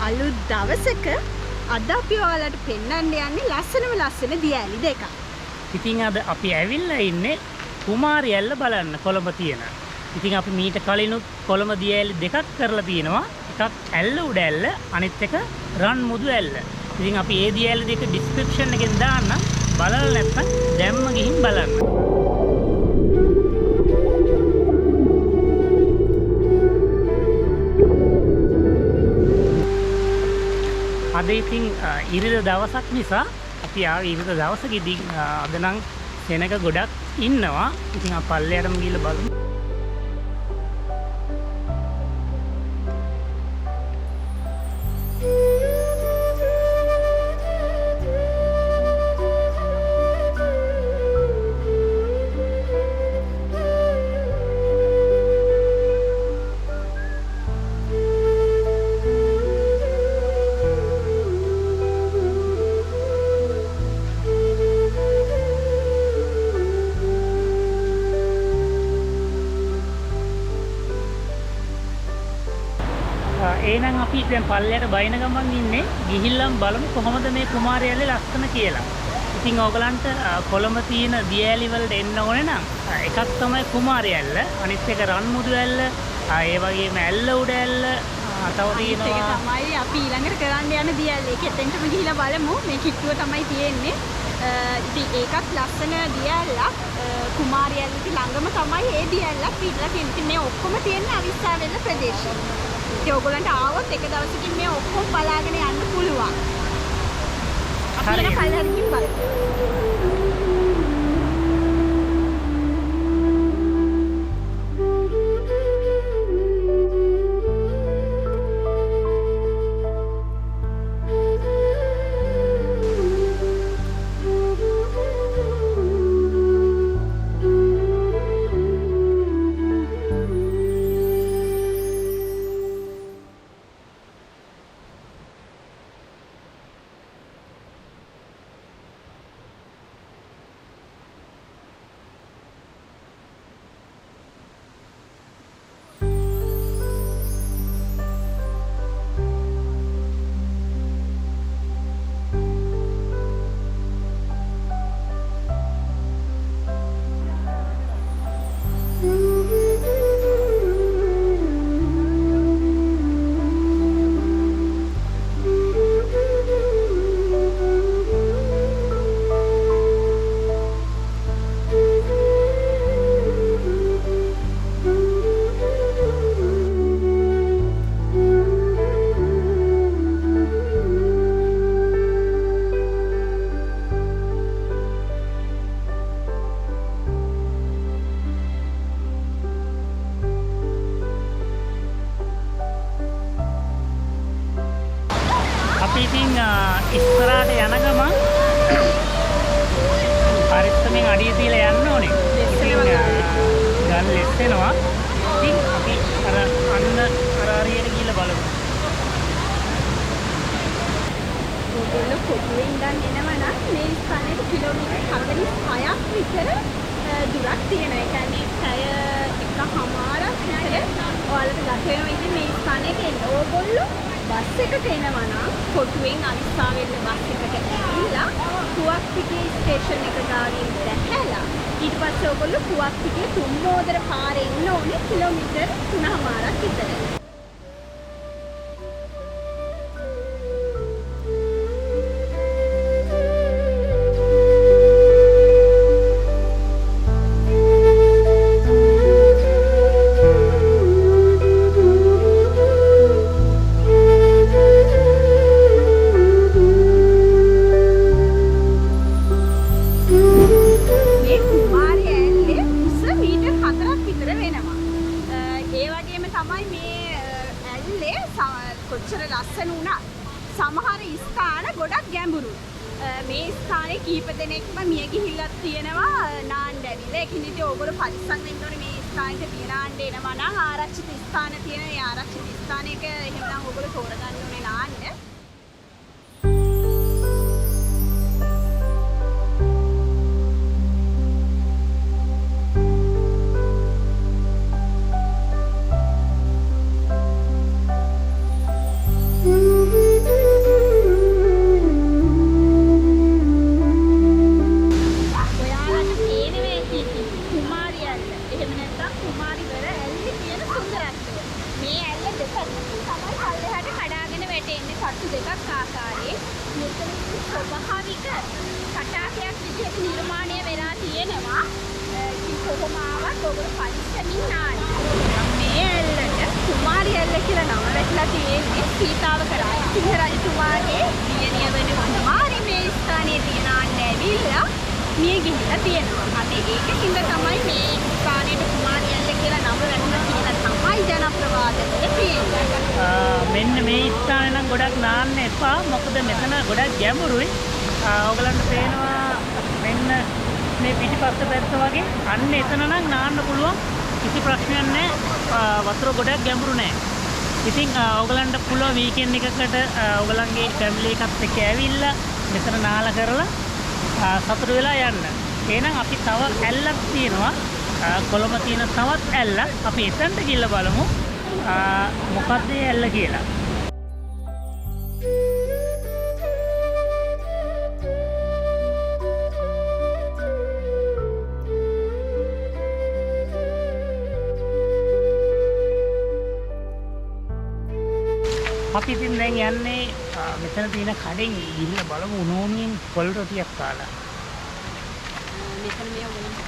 අලුත් දවසක අද අපි ඔයාලට පෙන්වන්න යන්නේ ලස්සන දියැලි දෙකක්. ඉතින් අද අපි ඇවිල්ලා ඉන්නේ කුමාරියැල්ල බලන්න කොළඹ තියෙන. ඉතින් අපි මීට කලිනුත් කොළඹ දියැලි දෙකක් කරලා තියෙනවා. එකක් ඇල්ල උඩ ඇල්ල, අනිත් එක රන් මුදු ඇල්ල. ඉතින් අපි ඒ දියැලි දෙක ඩිස්ක්‍රිප්ෂන් එකෙන් දාන්න. බලලා නැත්නම් දැම්ම ගිහින් බලන්න. අද ඉතින් ඉරිදා දවසක් නිසා අපි ආවේ ඉරිදා දවසකදී අද නම් සෙනඟ ගොඩක් ඉන්නවා. ඉතින් අපි පල්ලෙයටම ගිහලා බලමු. එහෙනම් අපි දැන් පල්ලයට බයින ගමන් ඉන්නේ. ගිහිල්ලාම බලමු කොහොමද මේ කුමාරියැල්ලේ ලස්සන කියලා. ඉතින් ඕගලන්ට කොළඹ තියෙන දියැලි වලට එන්න ඕනේ නම් එකක් තමයි කුමාරියැල්ල, අනිත් එක රන්මුදු ඇල්ල, ඒ වගේම ඇල්ල උඩ ඇල්ල, තව තියෙනවා. ඒක තමයි අපි ඊළඟට කරන්න යන දියැලි. ඒක එතෙන්ටම ගිහිල්ලා බලමු. මේ කිට්ටුව තමයි තියෙන්නේ. ඉතින් ඒකත් ලස්සන දියැලක්. කුමාරියැල්ලට ළඟම තමයි ඒ දියැලක් පිටලා තියෙන්නේ. ඉතින් මේ ඔක්කොම තියෙන්නේ අවිස්සාවෙල්ල ප්‍රදේශයේ. ඉතින් ඔයගොල්ලන්ට ආවොත් එක දවසකින් මේ ඔක්කොම බලාගෙන යන්න පුළුවන්. අපි යන පල්ලෙහාට ගිහින් බලමු. ඉතින් ඉස්සරහට යන ගමන් පරිස්සමෙන් අඩිය තියලා යන්න ඕනේ. ගල් ලෙස්සෙනවා. ඉතින් අපි අර හරියට ගිහලා බලමු. ඔයගොල්ලෝ කොටුවෙන් ඉඳන් එනවා නම් මේ ස්ථානයට කිලෝමීටර් 46ක් විතර දුරක් තියෙනවා. ඒ කියන්නේ පැය එකමාරක් විතර ඔයාලට ගත වෙනවා. ඉතින් මේ ස්ථානයට එන්න ඕගොල්ලෝ බස් එකට එනවා නම් කොටුවෙන් අවිස්සාවෙල්ල බස් එකට ඇවිල්ලා කුවක්පිටිය ස්ටේෂන් එක ගාවින් දැහැලා ඊට පස්සේ ඔයගොල්ලෝ කුවක්පිටිය තුම්මෝදර පාරේ එන්න ඕනේ කිලෝමීටර් 3මාරක් විතර. කොච්චර ලස්සන වුණත් සමහර ස්ථාන ගොඩක් ගැඹුරුයි. මේ ස්ථානයේ කීප දෙනෙක්ම මිය ගිහිල්ලා තියෙනවා නාන්න ඇවිල්ලා. ඒකින් ඉතින් ඕගොල්ලෝ පරිස්සම් වෙන්න ඕනේ මේ ස්ථානෙට තියනාන්න එනවා නම් ආරක්ෂිත ස්ථාන තියෙන ඒ ආරක්ෂිත ස්ථානයක එහෙමනම් ඕගොල්ලෝ තෝරගන්න ඕනේ නාන්න. Mm-hmm. ඔයගොල්ලෝ පරිස්සමින් නාන්න. මේ ඇල්ලට කුමාරි ඇල්ල කියලා නම වැටලා තියෙන්නේ සීතාව කරා. සිංහ රජතුමාගේ දියණිය වෙන කුමාරි මේ ස්ථානයේ තියෙන ආන්න ඇවිල්ලා මිය ගිහිල්ලා තියෙනවා. අද ඒකකින්ද තමයි මේ ස්ථානයට කුමාරි ඇල්ල කියලා නම වැටුණා කියලා තමයි ජනප්‍රවාදවල තියෙන්නේ. මෙන්න මේ ස්ථානේ නම් ගොඩක් නාන්න එපා. මොකද මෙතන ගොඩක් ගැඹුරුයි. ඔයගලන්ට පේනවා මෙන්න මේ පිටිපස්ස පැත්ත වගේ අන්න එතන නම් නාන්න පුළුවන්. කිසි ප්‍රශ්නයක් නැහැ. වතුර ගොඩක් ගැඹුරු නැහැ. ඉතින් ඔයගලන්ට පුළුවන් වීකෙන්ඩ් එකකට ඔයගලන්ගේ ෆැමිලි එකත් එක්ක ඇවිල්ලා මෙතන නාලා කරලා සතුටු වෙලා යන්න. එහෙනම් අපි තව ඇල්ලක් තියෙනවා. කොළඹ තියෙන තවත් ඇල්ලක්. අපි එතනට ගිහිල්ලා බලමු. මොකක්ද ඒ ඇල්ල කියලා. අපි ඉතින් දැන් යන්නේ මෙතන තියෙන කඩෙන් ගිහිල්ලා බලමු උණුවණින් පොල් රොටියක් කාලා. මෙතන මේ ඔයගොල්ලෝ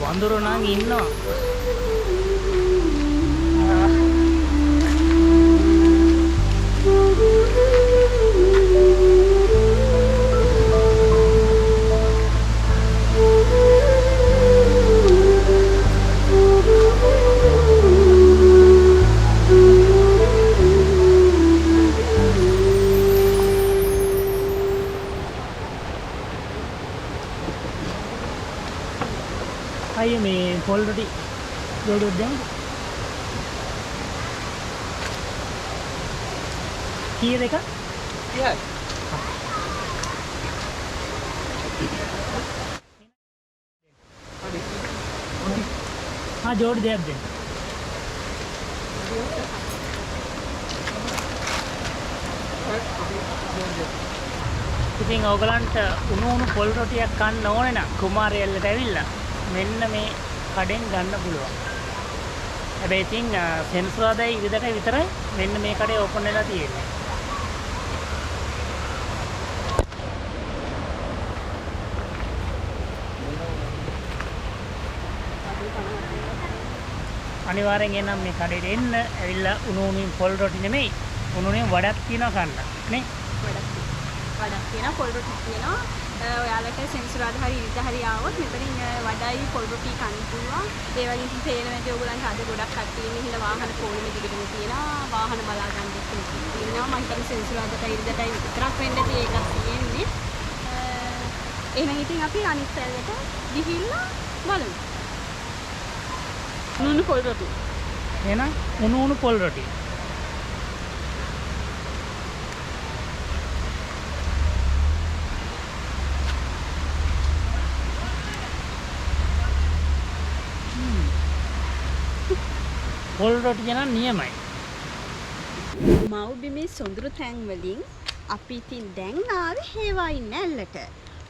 වඳුරු නම් ඉන්නවා. අයිය මේ පොල් රොටි ජෝඩුවක් දෙන්න. කීයද එක? 30යි. ජෝඩු දෙයක් දෙන්න. ඉතින් ඔයගලන්ට උණු පොල් රොටියක් කන්න ඕනේ නම් කුමාරි ඇල්ලට ඇවිල්ලා මෙන්න මේ කඩෙන් ගන්න පුළුවන්. හැබැයි ඉතින් සෙන්සුරාදායි ඉරිදට විතරයි මෙන්න මේ කඩේ ඕපන් වෙලා තියෙන්නේ. අනිවාර්යෙන් එනම් මේ කඩේට එන්න ඇවිල්ලා උණුමින් පොල් රොටි නෙමෙයි උණුනේ වඩක් තියනවා කන්න නේ. වඩක් තියෙනවා පොල් රොටි තියෙනවා. ඔයාලට සෙන්සුරාදා හරි ඉරිදා හරි ආවොත් මෙතනින් වඩායි පොල් රොටි කන්න පුළුවන්. ඒ වගේ ඉතින් තේරෙන්නේ නැති ඔයගොල්ලන්ට අද ගොඩක් කට්ටිය ඉන්නේ හින්දා වාහන පොලිමේ දිගටම තියෙනවා. වාහන බලා ගන්න තියෙනවා. මම හිතන්නේ සෙන්සුරාදාට ඉරිදාටයි විතරක් වෙන්න තියෙන්නේ ඒකක් තියෙන්නේ. එහෙනම් ඉතින් අපි අනිත් පැත්තට ගිහිල්ලා බලමු. උණු පොල් රොටි. එහෙනම් උණු පොල් රොටි. පොල් රොටි නම් නියමයි. මව්බිමේ සොඳුරු තැන් වලින් අපි ඉතින් දැන් ආවේ හේවායින් ඇල්ලට.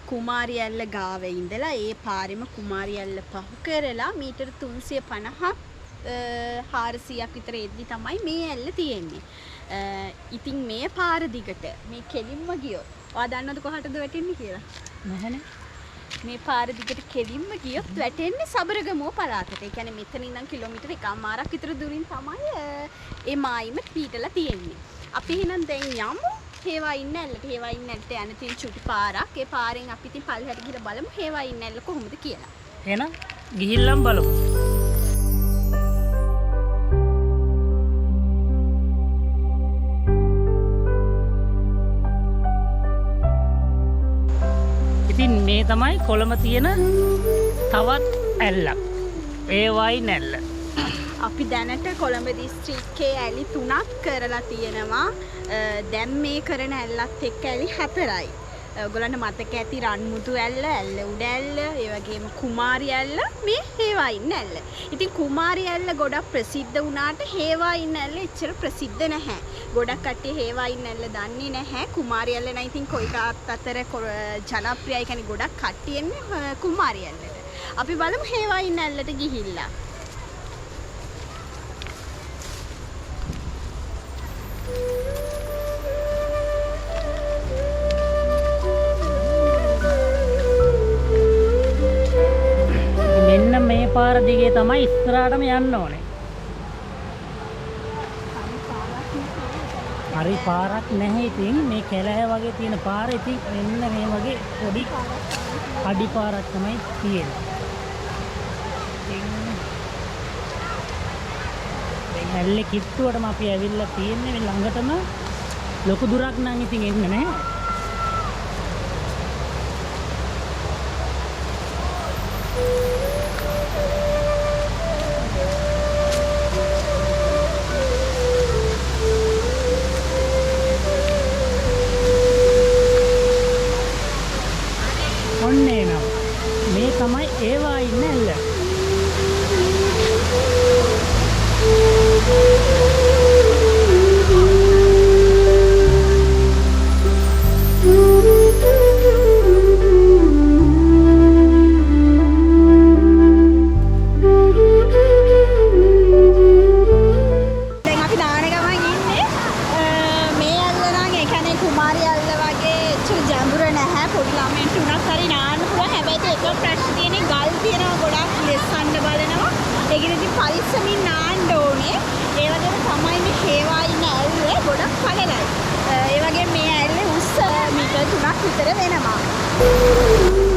කුමාරි ඇල්ල ගාව ඉඳලා ඒ පාරෙම කුමාරි ඇල්ල පහු කරලා මීටර 350ක් 400ක් විතර එද්දි තමයි මේ ඇල්ල තියෙන්නේ. ඉතින් මේ පාර දිගට මේ කෙලින්ම ගියොත් ඔයා දන්නවද කොහටද වැටෙන්නේ කියලා? නැහැනේ. මේ පාර දිගට කෙලින්ම ගියොත් වැටෙන්නේ සබරගමුව පළාතට. ඒ කියන්නේ මෙතන ඉඳන් කිලෝමීටර් 1මාරක් විතර දුරින් තමයි ඒ මායිම පිටලා තියෙන්නේ. අපි එහෙනම් දැන් යමු හේවායින් ඇල්ලට. හේවායින් ඇල්ලට යන තියෙන චුටි පාරක්. ඒ පාරෙන් අපි ඉතින් පල්ලෙහාට ගිහලා බලමු හේවායින් ඇල්ල කොහොමද කියලා. එහෙනම් ගිහිල්ලාම බලමු. ඉතින් මේ තමයි කොළඹ තියෙන තවත් ඇල්ලක්. හේවායින් ඇල්ල. අපි දැනට කොළඹ දිස්ත්‍රික්කයේ ඇලි 3ක් කරලා තියෙනවා. දැන් මේ කරන ඇල්ලත් එක්ක ඇලි 4යි. ඔයගොල්ලන්ට මතක ඇති රන්මුතු ඇල්ල, ඇල්ල උඩ ඇල්ල, ඒ වගේම කුමාරි ඇල්ල, මේ හේවායින් ඇල්ල. ඉතින් කුමාරි ඇල්ල ගොඩක් ප්‍රසිද්ධ වුණාට හේවායින් ඇල්ල එච්චර ප්‍රසිද්ධ නැහැ. ගොඩක් කට්ටිය හේවායින් ඇල්ල දන්නේ නැහැ. කුමාරි ඇල්ල නම් ඉතින් කොයිකත් අතර ජනප්‍රියයි. කියන්නේ ගොඩක් කට්ටිය එන්නේ කුමාරි ඇල්ලට. අපි බලමු හේවායින් ඇල්ලට ගිහිල්ලා. පාර දිගේ තමයි ඉස්සරහටම යන්න ඕනේ. හරි පාරක් නැහැ. ඉතින් මේ කැලෑ වගේ තියෙන පාර ඉතින් එන්න මේ වගේ පොඩි අඩි පාරක් තමයි තියෙන්නේ. දැන් ඇල්ලේ කිට්ටුවටම අපි ඇවිල්ලා තියෙන්නේ මේ ළඟටම. ලොකු දුරක් නම් ඉතින් එන්නේ නැහැ. ඔන්නේ නම් මේ තමයි ඒවා ඉන්න ඇල්ල. දැන් අපි දාන ගමන් ඉන්නේ මේ ඇල්ල නම් ඒ කියන්නේ කුමාරි ඇල්ල වගේ එච්චර ජඹුර නැහැ. පොඩි ළමයින්ට උනත් හරි නාන්න පුළුවන්. හැබැයි ඒක ප්‍රශ්න තියෙන්නේ ගල් තියෙනවා ගොඩක් ලෙස්සන්න බලනවා. ඒකෙන් ඉතින් පරිස්සමින් නාන්න ඕනේ. ඒ වගේම තමයි මේ හේවා ඉන්න ඇල්ල ගොඩක් පළලයි. ඒ වගේ මේ ඇල්ලේ උස්ස මීටර් 3ක් විතර වෙනවා.